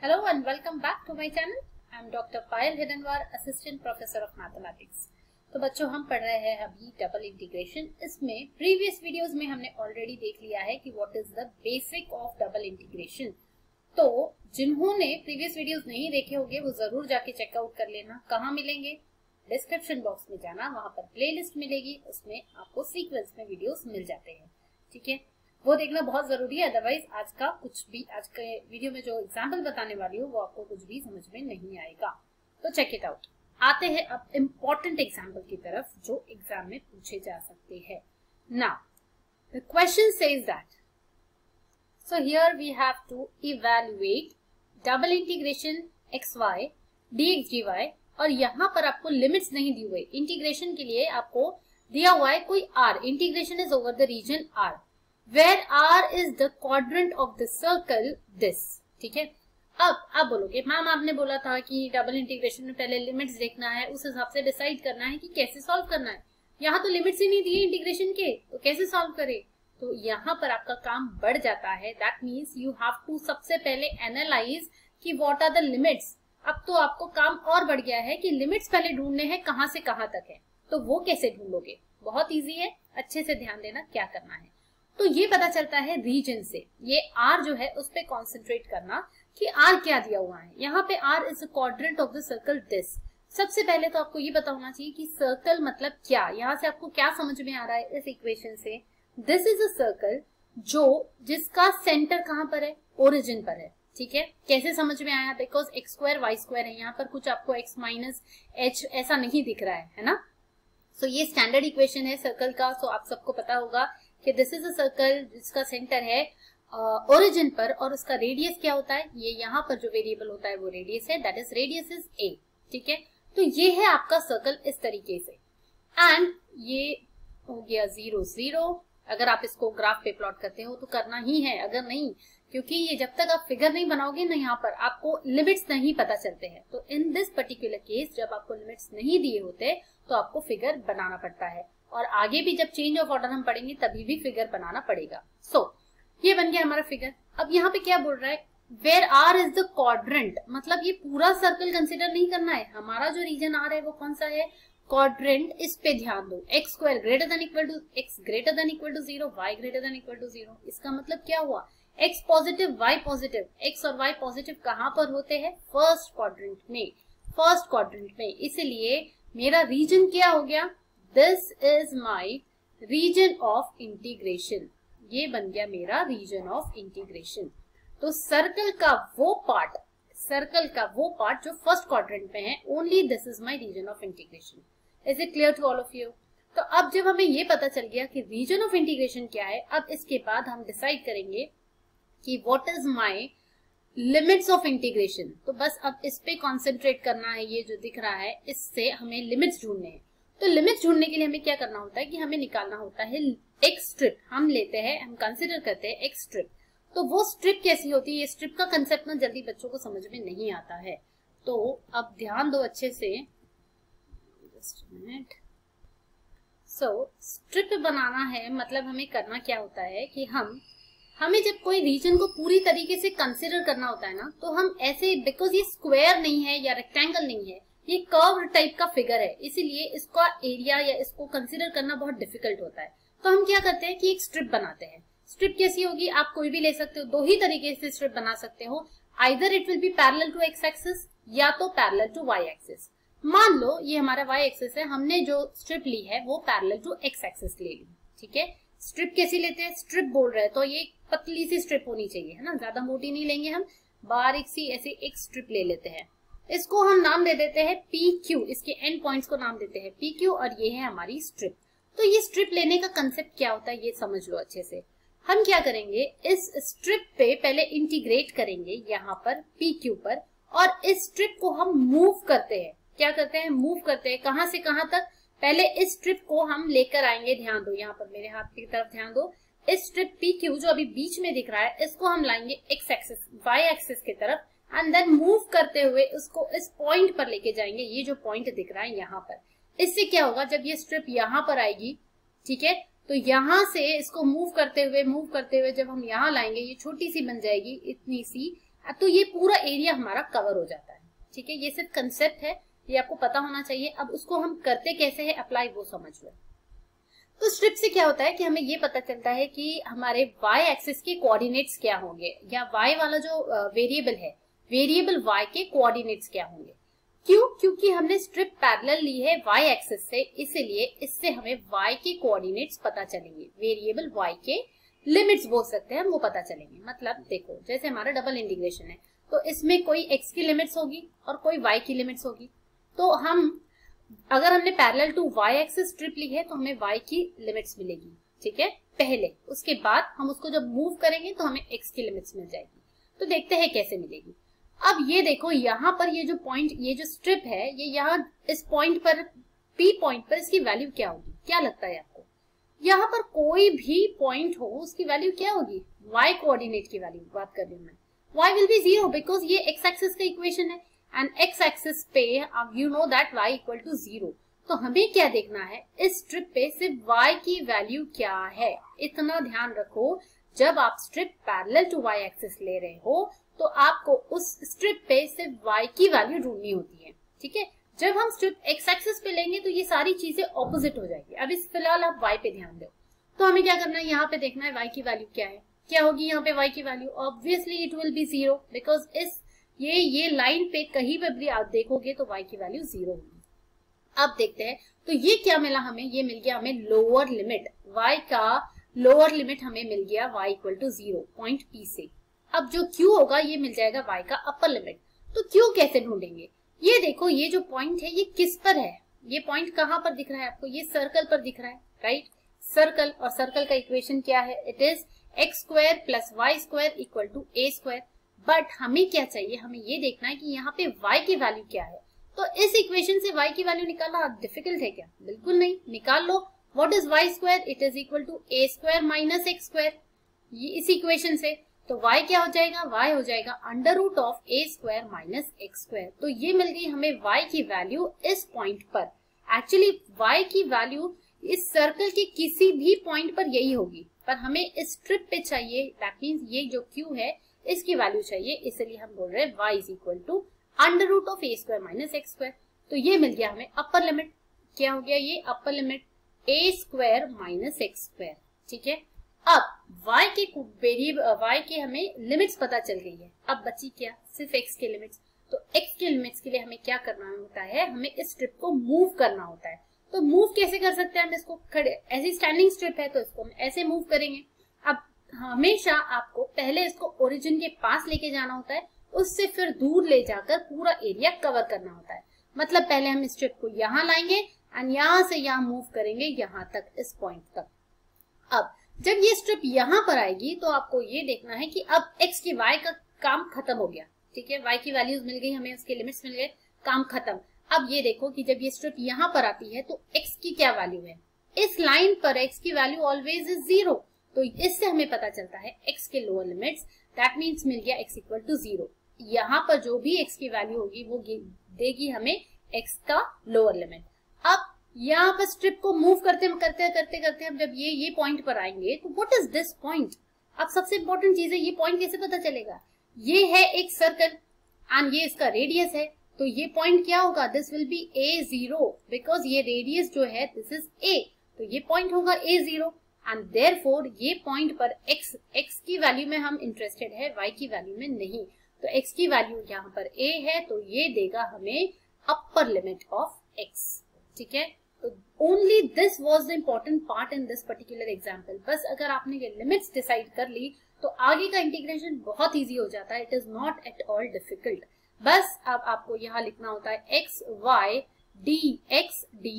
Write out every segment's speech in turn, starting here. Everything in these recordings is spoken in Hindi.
Hello and welcome back to my channel. I am Dr. Payal Hiranwar, Assistant Professor of Mathematics. तो बच्चों हम पढ़ रहे हैं अभी डबल इंटीग्रेशन। इसमें प्रीवियस वीडियोस में हमने ऑलरेडी देख लिया है कि what is the basic of double integration. तो जिन्होंने प्रीवियस वीडियोस नहीं देखे होंगे वो जरूर जाके चेकआउट कर लेना। कहाँ मिलेंगे? डिस्क्रिप्शन बॉक्स में जाना, वहां पर प्लेलिस्ट मिलेगी, उसमें आपको सीक्वेंस में वीडियोस मिल जाते हैं। ठीक है, वो देखना बहुत जरूरी है, अदरवाइज आज के वीडियो में जो एग्जाम्पल बताने वाली हूँ वो आपको कुछ भी समझ में नहीं आएगा। तो चेक इट आउट। आते हैं अब इम्पोर्टेंट एग्जाम्पल की तरफ जो एग्जाम में पूछे जा सकते हैं। Now the question says that so here we have to evaluate double integration xy dx dy, और यहाँ पर आपको लिमिट्स नहीं दी हुई। इंटीग्रेशन के लिए आपको दिया हुआ है कोई r, integration is over the region r, where r is the quadrant of the circle this। ठीक है, अब बोलोगे मैम आपने बोला था कि डबल इंटीग्रेशन में पहले लिमिट्स देखना है, उस हिसाब से डिसाइड करना है कि कैसे सॉल्व करना है। यहाँ तो लिमिट्स ही नहीं दिए इंटीग्रेशन के, तो कैसे सॉल्व करे? तो यहाँ पर आपका काम बढ़ जाता है। That means you have to सबसे पहले एनालाइज कि व्हाट आर द लिमिट्स। अब तो आपको काम और बढ़ गया है कि लिमिट्स पहले ढूंढने हैं कहाँ से कहाँ तक है। तो वो कैसे ढूंढोगे? बहुत ईजी है, अच्छे से ध्यान देना क्या करना है। तो ये पता चलता है रीजन से। ये r जो है उस पे कॉन्सेंट्रेट करना कि r क्या दिया हुआ है। यहाँ पे r is a quadrant of the circle this. सबसे पहले तो आपको ये पता होना चाहिए कि सर्कल मतलब क्या। यहाँ से आपको क्या समझ में आ रहा है इस इक्वेशन से? दिस इज अ सर्कल जिसका सेंटर कहाँ पर है? ओरिजिन पर है। ठीक है, कैसे समझ में आया? Because x square y square है, यहाँ पर कुछ आपको x माइनस एच ऐसा नहीं दिख रहा है ना। सो ये स्टैंडर्ड इक्वेशन है सर्कल का। सो आप सबको पता होगा कि दिस इज अ सर्कल जिसका सेंटर है ओरिजिन पर, और उसका रेडियस क्या होता है? ये यहाँ पर जो वेरिएबल होता है वो रेडियस है, that is radius is a। ठीक है, तो ये है आपका सर्कल इस तरीके से। एंड ये हो गया 0 0। अगर आप इसको ग्राफ पे प्लॉट करते हो तो करना ही है, अगर नहीं, क्योंकि ये जब तक आप फिगर नहीं बनाओगे ना, यहाँ पर आपको लिमिट्स नहीं पता चलते हैं। तो इन दिस पर्टिकुलर केस जब आपको लिमिट्स नहीं दिए होते तो आपको फिगर बनाना पड़ता है, और आगे भी जब चेंज ऑफ ऑर्डर हम पढ़ेंगे तभी भी फिगर बनाना पड़ेगा। सो ये बन गया हमारा फिगर। अब यहाँ पे क्या बोल रहा है? Where r is the quadrant, मतलब ये पूरा सर्कल कंसिडर नहीं करना है। हमारा जो रीजन r है वो कौन सा है? क्वाड्रेंट। इस पे ध्यान दो। X square greater than equal to x greater than equal to 0, y greater than equal to 0। इसका मतलब क्या हुआ? x positive y positive. x और y पॉजिटिव कहाँ पर होते हैं? फर्स्ट क्वाड्रेंट में। इसलिए मेरा रीजन क्या हो गया? This is my region of integration. ये बन गया मेरा रीजन ऑफ इंटीग्रेशन। तो सर्कल का वो पार्ट जो फर्स्ट क्वाड्रेंट में है, only this is my region of integration. Is it clear to all of you? तो अब जब हमें ये पता चल गया कि रीजन ऑफ इंटीग्रेशन क्या है, अब इसके बाद हम डिसाइड करेंगे कि what is my limits of integration. तो बस अब इस पे कॉन्सेंट्रेट करना है। ये जो दिख रहा है इससे हमें लिमिट्स ढूंढने हैं। तो लिमिट्स ढूंढने के लिए हमें क्या करना होता है कि हमें निकालना होता है एक स्ट्रिप। हम लेते हैं, हम कंसिडर करते हैं एक स्ट्रिप। तो वो स्ट्रिप कैसी होती है? ये स्ट्रिप का कंसेप्ट ना जल्दी बच्चों को समझ में नहीं आता है, तो अब ध्यान दो अच्छे से। Just minute. सो स्ट्रिप बनाना है, मतलब हमें करना क्या होता है कि हमें जब कोई रीजन को पूरी तरीके से कंसिडर करना होता है ना, तो हम ऐसे, बिकॉज ये स्क्वायर नहीं है या रेक्टेंगल नहीं है, ये कर्व टाइप का फिगर है, इसीलिए इसका एरिया या इसको कंसिडर करना बहुत डिफिकल्ट होता है। तो हम क्या करते हैं कि एक स्ट्रिप बनाते हैं। स्ट्रिप कैसी होगी? आप कोई भी ले सकते हो, दो ही तरीके से स्ट्रिप बना सकते हो। Either it will be parallel to x axis या तो पैरेलल टू वाई एक्सिस। मान लो ये हमारा वाई एक्सिस है, हमने जो स्ट्रिप ली है वो पैरेलल टू एक्स एक्सिस ले ली। ठीक है, स्ट्रिप कैसी लेते हैं? स्ट्रिप बोल रहे हैं तो ये पतली सी स्ट्रिप होनी चाहिए, है ना, ज्यादा मोटी नहीं लेंगे हम, बारीक सी ऐसे एक स्ट्रिप ले लेते हैं। इसको हम नाम दे देते हैं PQ, इसके एंड पॉइंट्स को नाम देते हैं PQ, और ये है हमारी स्ट्रिप। तो ये स्ट्रिप लेने का कंसेप्ट क्या होता है ये समझ लो अच्छे से। हम क्या करेंगे, इस स्ट्रिप पे पहले इंटीग्रेट करेंगे यहाँ पर PQ पर, और इस स्ट्रिप को हम मूव करते हैं। क्या करते हैं? मूव करते हैं। कहाँ से कहाँ तक? पहले इस स्ट्रिप को हम लेकर आएंगे, ध्यान दो यहाँ पर मेरे हाथ की तरफ ध्यान दो। इस स्ट्रिप PQ जो अभी बीच में दिख रहा है, इसको हम लाएंगे एक्स एक्सिस, वाई एक्सिस की तरफ, एंड देन मूव करते हुए उसको इस पॉइंट पर लेके जाएंगे। ये जो पॉइंट दिख रहा है यहाँ पर, इससे क्या होगा? जब ये स्ट्रिप यहाँ पर आएगी, ठीक है, तो यहाँ से इसको मूव करते हुए जब हम यहाँ लाएंगे, ये छोटी सी बन जाएगी इतनी सी, तो ये पूरा एरिया हमारा कवर हो जाता है। ठीक है, ये सिर्फ कंसेप्ट है, ये आपको पता होना चाहिए। अब उसको हम करते कैसे है अप्लाई वो समझ लो। तो स्ट्रिप से क्या होता है कि हमें ये पता चलता है कि हमारे y एक्सिस के कोऑर्डिनेट्स क्या होंगे, या y वाला जो वेरिएबल है, वेरिएबल y के कोऑर्डिनेट्स क्या होंगे। क्यों? क्योंकि हमने स्ट्रिप पैरेलल ली है y एक्सिस से, इसलिए इससे हमें y के कोऑर्डिनेट्स पता चलेंगे, वेरिएबल y के लिमिट्स बोल सकते हैं हम, वो पता चलेंगे। मतलब देखो, जैसे हमारा डबल इंटीग्रेशन है तो इसमें कोई x की लिमिट्स होगी और कोई y की लिमिट्स होगी। तो हम अगर हमने parallel to y axis strip ली है तो हमें y की लिमिट्स मिलेगी। ठीक है, पहले, उसके बाद हम उसको जब मूव करेंगे तो हमें x की लिमिट्स मिल जाएगी। तो देखते हैं कैसे मिलेगी। अब ये देखो, यहाँ पर ये जो पॉइंट, ये जो स्ट्रिप है, ये यहाँ इस पॉइंट पर, P पॉइंट पर इसकी वैल्यू क्या होगी, क्या लगता है आपको? यहाँ पर कोई भी पॉइंट हो उसकी वैल्यू क्या होगी? y कोऑर्डिनेट की वैल्यू बात कर रही हूँ मैं। y विल बी 0 बिकॉज ये x एक्सिस का इक्वेशन है एंड x एक्सिस पे you know that y equal to 0। तो हमें क्या देखना है, इस स्ट्रिप पे सिर्फ y की वैल्यू क्या है। इतना ध्यान रखो, जब आप strip parallel to y axis ले रहे हो तो आपको उस स्ट्रिप पे सिर्फ y की वैल्यू ढूंढनी होती है। ठीक है, जब हम स्ट्रिप x एक्सिस पे लेंगे तो ये सारी चीजें ऑपोजिट हो जाएगी। अब इस फिलहाल आप y पे ध्यान दो, तो हमें क्या करना है, यहाँ पे देखना है y की वैल्यू क्या है। क्या होगी यहाँ पे y की value? Obviously it will be 0 because इस ये लाइन पे कहीं पर भी आप देखोगे तो y की वैल्यू 0 होगी। अब देखते हैं, तो ये क्या मिला हमें, ये मिल गया हमें लोअर लिमिट, y का लोअर लिमिट हमें मिल गया y equal to 0 point P से। अब जो Q होगा ये मिल जाएगा y का अपर लिमिट। तो Q कैसे ढूंढेंगे? ये देखो, ये जो पॉइंट है ये किस पर है, ये पॉइंट कहाँ पर दिख रहा है आपको? ये सर्कल पर दिख रहा है, राइट? सर्कल, और सर्कल का इक्वेशन क्या है? It is x square plus y square equal to a square. But हमें क्या चाहिए, हमें ये देखना है कि यहाँ पे y की वैल्यू क्या है। तो इस इक्वेशन से y की वैल्यू निकालना डिफिकल्ट है क्या? बिल्कुल नहीं, निकाल लो। What is y square? It is equal to a square minus x square. ये इस इक्वेशन से तो y क्या हो जाएगा? y हो जाएगा under root of a square minus x square. तो ये मिल गई हमें y की वैल्यू इस पॉइंट पर। एक्चुअली y की वैल्यू इस सर्कल के किसी भी पॉइंट पर यही होगी, पर हमें इस स्ट्रिप पे चाहिए, दैट मींस ये जो q है इसकी वैल्यू चाहिए, इसलिए हम बोल रहे हैं y is equal to under root of a square minus x square. तो ये मिल गया हमें अपर लिमिट। क्या हो गया ये? Upper limit a square minus x square. ठीक है, अब y के वेरिएबल y के हमें लिमिट्स पता चल गई है। अब बची क्या? सिर्फ x के लिमिट्स। तो x के लिमिट्स के लिए हमें क्या करना होता है, हमें इस स्ट्रिप को मूव करना होता है। तो मूव कैसे कर सकते हैं हम इसको? खड़े, ऐसी स्टैंडिंग स्ट्रिप है तो इसको हम ऐसे मूव करेंगे। अब हमेशा आपको पहले इसको ओरिजिन के पास लेके जाना होता है, उससे फिर दूर ले जाकर पूरा एरिया कवर करना होता है। मतलब पहले हम स्ट्रिप को यहाँ लाएंगे एंड यहाँ से यहाँ मूव करेंगे, यहाँ तक, इस पॉइंट तक। अब जब ये स्ट्रिप यहाँ पर आएगी तो आपको ये देखना है कि अब x की y का काम खत्म हो गया। ठीक है, y की वैल्यूज मिल गई हमें, उसके लिमिट्स मिल गए, काम खत्म। अब ये देखो कि जब ये स्ट्रिप यहाँ पर आती है तो x की क्या वैल्यू है? इस लाइन पर x की वैल्यू ऑलवेज इज 0। तो इससे हमें पता चलता है x के लोअर लिमिट्स, दैट मीन्स मिल गया x इक्वल टू 0। यहाँ पर जो भी x की वैल्यू होगी वो देगी हमें x का लोअर लिमिट। अब यहाँ पर स्ट्रिप को मूव करते करते हम जब ये पॉइंट पर आएंगे तो व्हाट इज दिस पॉइंट? अब सबसे इंपॉर्टेंट चीज है, ये पॉइंट कैसे पता चलेगा? ये है एक सर्कल एंड ये इसका रेडियस है, तो ये पॉइंट क्या होगा? This will B a0 because ये रेडियस जो है दिस इज a, तो ये पॉइंट होगा a0 एंड देयरफॉर ये पॉइंट पर x की वैल्यू में हम इंटरेस्टेड है, y की वैल्यू में नहीं। तो x की वैल्यू यहाँ पर a है, तो ये देगा हमें अपर लिमिट ऑफ x। ठीक है, तो only this was the important part in this particular example. बस अगर आपने ये लिमिट्स डिसाइड कर ली तो आगे का इंटीग्रेशन बहुत इजी हो जाता है। It is not at all difficult. बस अब आपको यहाँ लिखना होता है x y dx dy,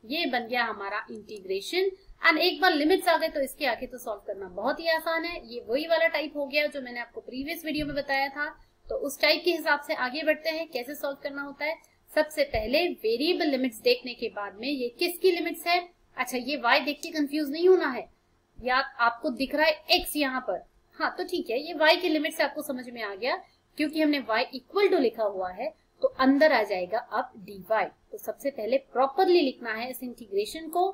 ये बन गया हमारा इंटीग्रेशन। एंड एक बार लिमिट्स आ गए तो इसके आगे तो सॉल्व करना बहुत ही आसान है। ये वही वाला टाइप हो गया जो मैंने आपको प्रीवियस वीडियो में बताया था। तो उस टाइप के हिसाब से आगे बढ़ते हैं। कैसे सॉल्व करना होता है? सबसे पहले वेरिएबल लिमिट्स देखने के बाद में ये किसकी लिमिट्स है? अच्छा, ये y देख के कंफ्यूज नहीं होना है, या आपको दिख रहा है x यहाँ पर, हाँ तो ठीक है, ये y के लिमिट से आपको समझ में आ गया क्योंकि हमने y इक्वल टू लिखा हुआ है तो अंदर आ जाएगा अब dy। तो सबसे पहले प्रॉपरली लिखना है इस इंटीग्रेशन को,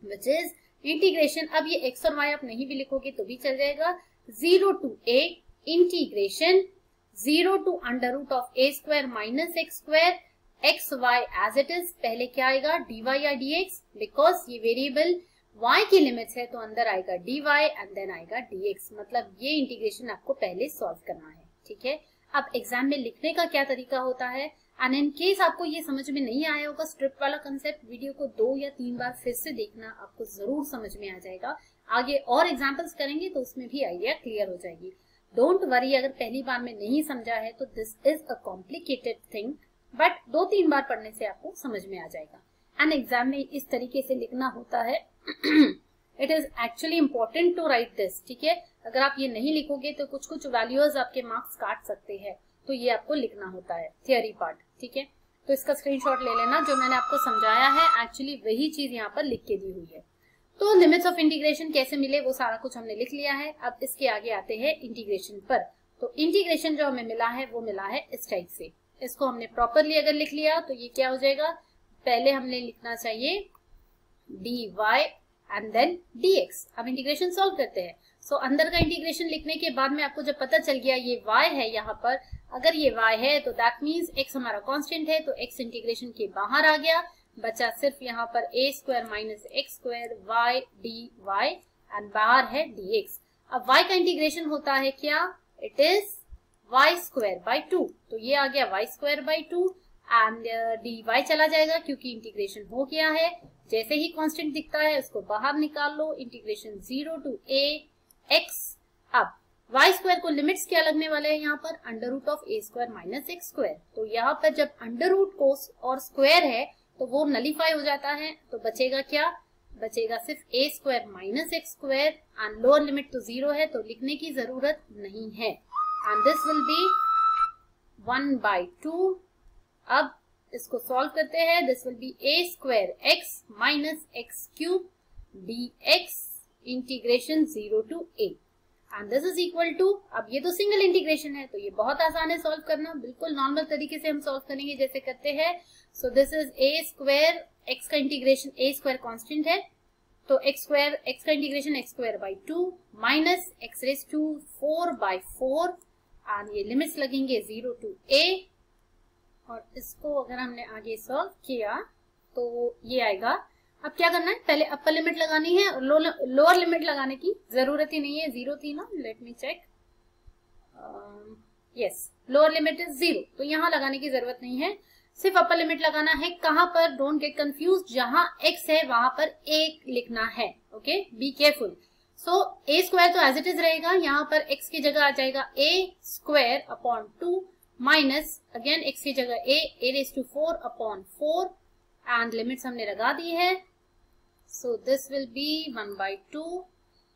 विच इज इंटीग्रेशन। अब ये x और y आप नहीं भी लिखोगे तो भी चल जाएगा। 0 to a integration 0 to under root of a square minus x square, x y as it is, पहले क्या आएगा dy या dx, बिकॉज ये वेरिएबल y की लिमिट्स है तो अंदर आएगा dy एंड देन आएगा dx, मतलब ये इंटीग्रेशन आपको पहले सॉल्व करना है, ठीक है। अब एग्जाम में लिखने का क्या तरीका होता है, एंड इन केस आपको ये समझ में नहीं आया होगा स्ट्रिप वाला कंसेप्ट, वीडियो को 2 या 3 बार फिर से देखना, आपको जरूर समझ में आ जाएगा। आगे और एग्जाम्पल्स करेंगे तो उसमें भी आइडिया क्लियर हो जाएगी। डोंट वरी अगर पहली बार में नहीं समझा है तो this is a complicated thing, but 2-3 बार पढ़ने से आपको समझ में आ जाएगा। एंड एग्जाम में इस तरीके से लिखना होता है। It is actually important to write this, ठीक है। अगर आप ये नहीं लिखोगे तो कुछ कुछ वैल्यूज आपके मार्क्स काट सकते हैं, तो ये आपको लिखना होता है थियोरी पार्ट, ठीक है। तो इसका स्क्रीनशॉट ले लेना, जो मैंने आपको समझाया है एक्चुअली वही चीज यहाँ पर लिख के दी हुई है। तो लिमिट्स ऑफ इंटीग्रेशन कैसे मिले वो सारा कुछ हमने लिख लिया है। अब इसके आगे आते हैं इंटीग्रेशन पर। तो इंटीग्रेशन जो हमें मिला है वो मिला है इस टाइप से। इसको हमने प्रॉपरली अगर लिख लिया तो ये क्या हो जाएगा, पहले हमने लिखना चाहिए dy एंड देन dx। अब इंटीग्रेशन सॉल्व करते हैं। सो अंदर का इंटीग्रेशन लिखने के बाद में आपको जब पता चल गया ये y है यहाँ पर, अगर ये y है तो दैट मीन्स x हमारा कांस्टेंट है, तो x इंटीग्रेशन के बाहर आ गया, बचा सिर्फ यहाँ पर a square minus x square y dy and बाहर है dx। अब y का इंटीग्रेशन होता है क्या, it is y square by 2, तो ये आ गया y square by 2 and dy चला जाएगा क्योंकि इंटीग्रेशन हो गया है। जैसे ही कांस्टेंट दिखता है उसको बाहर निकाल लो, इंटीग्रेशन 0 टू a x। अब y स्क्वायर को लिमिट्स क्या लगने वाले हैं यहाँ पर, under root of a square minus x square. तो यहाँ पर जब अंडर रूट को और स्क्वायर है तो वो नलीफाई हो जाता है, तो बचेगा क्या, बचेगा सिर्फ a square minus x square and lower limit तो 0 है तो लिखने की जरूरत नहीं है, एंड दिस विल बी 1/2। अब इसको सॉल्व करते हैं, this will be a square x minus x cube dx integration 0 to a and this is equal to, अब ये तो सिंगल इंटीग्रेशन है तो ये बहुत आसान है सॉल्व करना, बिल्कुल नॉर्मल तरीके से हम सॉल्व करेंगे जैसे करते हैं। So this is a square, x का इंटीग्रेशन a स्क्वायर कांस्टेंट है तो x स्क्वायर, x का integration x square by 2 minus x raise to 4/4 and ये लिमिट्स लगेंगे 0 टू a, और इसको अगर हमने आगे सॉल्व किया तो ये आएगा। अब क्या करना है, पहले अपर लिमिट लगानी है और लोअर लिमिट लगाने की जरूरत ही नहीं है, 0 थी ना, let me check, yes lower limit is 0, तो यहाँ लगाने की जरूरत नहीं है, सिर्फ अपर लिमिट लगाना है। कहां पर, डोंट गेट कंफ्यूज, जहां x है वहां पर a लिखना है, okay, be careful. So a square तो एज इट इज रहेगा, यहाँ पर x की जगह आ जाएगा a square upon 2 minus again x की जगह a raise to 4/4 and limits हमने लगा दी है। So this will be 1/2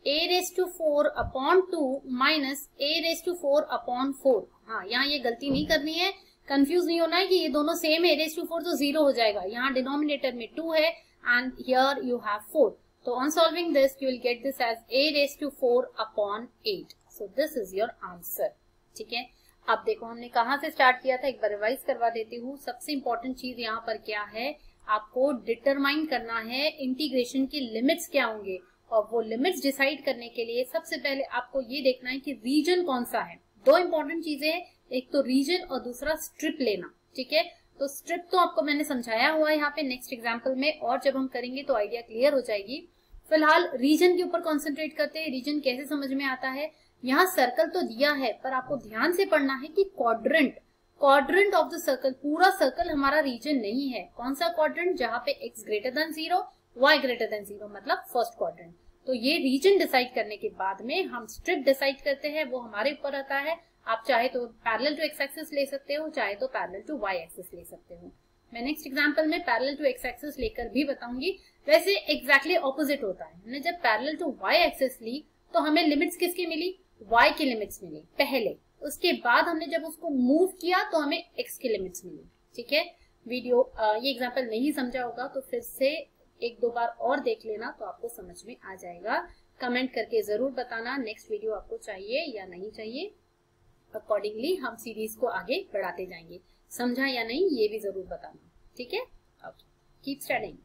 a raise to 4/2 minus a raise to 4/4। हाँ, यहाँ ये गलती नहीं करनी है, कंफ्यूज नहीं होना है कि ये दोनों सेम है, a रेज टू 4 तो 0 हो जाएगा, यहाँ डिनोमिनेटर में 2 है एंड हियर यू हैव 4, तो on solving this you will get this as a raise to 4/8। So this is your answer, ठीक है। अब देखो हमने कहाँ से स्टार्ट किया था, एक बार रिवाइज करवा देती हूँ। सबसे इंपॉर्टेंट चीज यहाँ पर क्या है, आपको डिटरमाइन करना है इंटीग्रेशन की लिमिट्स क्या होंगे, और वो लिमिट्स डिसाइड करने के लिए सबसे पहले आपको ये देखना है कि रीजन कौन सा है। 2 इंपॉर्टेंट चीजें हैं, एक तो रीजन और दूसरा स्ट्रिप लेना, ठीक है। तो स्ट्रिप तो आपको मैंने समझाया हुआ है यहाँ पे नेक्स्ट एग्जाम्पल में, और जब हम करेंगे तो आइडिया क्लियर हो जाएगी। फिलहाल रीजन के ऊपर कॉन्सेंट्रेट करते हैं। रीजन कैसे समझ में आता है, यहाँ सर्कल तो दिया है पर आपको ध्यान से पढ़ना है कि क्वाड्रेंट ऑफ द सर्कल, पूरा सर्कल हमारा रीजन नहीं है। कौन सा क्वाड्रेंट, जहां पे x greater then 0 y greater then 0 मतलब फर्स्ट क्वाड्रेंट। तो ये रीजन डिसाइड करने के बाद में हम स्ट्रिप डिसाइड करते हैं, वो हमारे ऊपर आता है। आप चाहे तो पैरेलल टू x एक्सिस ले सकते हो, चाहे तो पैरेलल टू y एक्सिस ले सकते हो। मैं नेक्स्ट एग्जांपल में पैरेलल टू x एक्सिस लेकर भी बताऊंगी। वैसे एग्जैक्टली ऑपोजिट होता है, हमने जब पैरेलल टू y एक्सिस ली तो हमें लिमिट्स किसकी मिली, y की लिमिट्स मिली पहले, उसके बाद हमने जब उसको मूव किया तो हमें x की लिमिट्स मिली, ठीक है। वीडियो ये एग्जांपल नहीं समझा होगा तो फिर से 1-2 बार और देख लेना तो आपको समझ में आ जाएगा। कमेंट करके जरूर बताना नेक्स्ट वीडियो आपको चाहिए या नहीं चाहिए, अकॉर्डिंगली हम सीरीज को आगे बढ़ाते जाएंगे। समझा या नहीं ये भी जरूर बताना, ठीक है। Okay, keep studying.